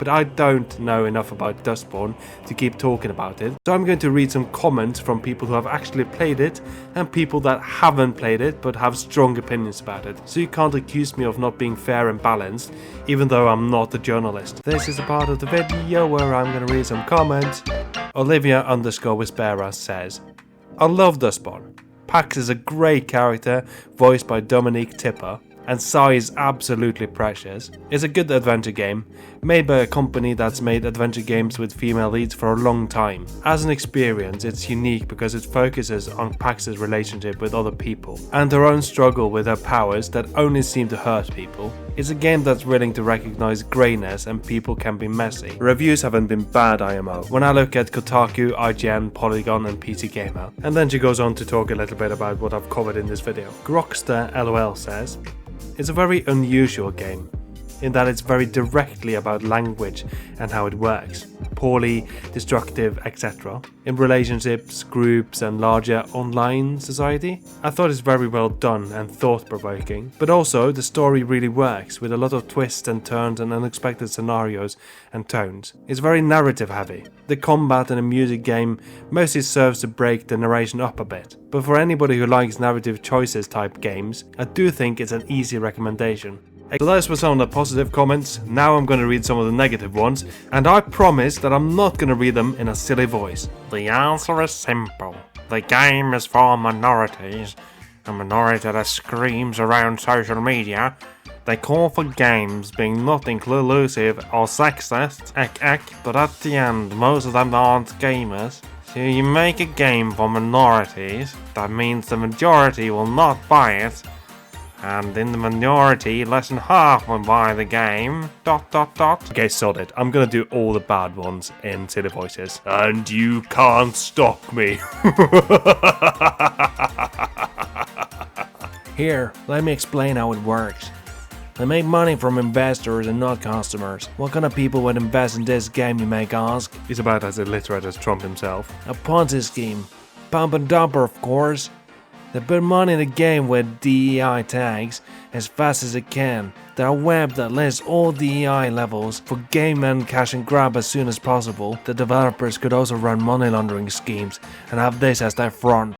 but I don't know enough about Dustborn to keep talking about it. So I'm going to read some comments from people who have actually played it and people that haven't played it but have strong opinions about it. So you can't accuse me of not being fair and balanced, even though I'm not a journalist. This is a part of the video where I'm going to read some comments. Olivia_Wispera says, I love Dustborn. Pax is a great character, voiced by Dominique Tipper, and Sai is absolutely precious. It's a good adventure game, made by a company that's made adventure games with female leads for a long time. As an experience, it's unique because it focuses on Pax's relationship with other people, and her own struggle with her powers that only seem to hurt people. It's a game that's willing to recognize greyness and people can be messy. Reviews haven't been bad, IMO, when I look at Kotaku, IGN, Polygon and PC Gamer. And then she goes on to talk a little bit about what I've covered in this video. Grokster LOL says, it's a very unusual game, in that it's very directly about language and how it works, poorly, destructive, etc. in relationships, groups and larger online society. I thought it's very well done and thought-provoking, but also the story really works with a lot of twists and turns and unexpected scenarios and tones. It's very narrative heavy. The combat in a music game mostly serves to break the narration up a bit, but for anybody who likes narrative choices type games, I do think it's an easy recommendation. So those were some of the positive comments. Now I'm going to read some of the negative ones, and I promise that I'm not going to read them in a silly voice. The answer is simple. The game is for minorities. A minority that screams around social media. They call for games being not inclusive or sexist, but at the end most of them aren't gamers. So you make a game for minorities, that means the majority will not buy it. And in the minority, less than half will buy the game. ... Okay, sod it. I'm gonna do all the bad ones in silly voices. And you can't stop me. Here, let me explain how it works. They make money from investors and not customers. What kind of people would invest in this game, you may ask? He's about as illiterate as Trump himself. A Ponzi scheme. Pump and dumper, of course. They put money in the game with DEI tags as fast as it can. There are web that lists all DEI levels for game and cash and grab as soon as possible. The developers could also run money laundering schemes and have this as their front.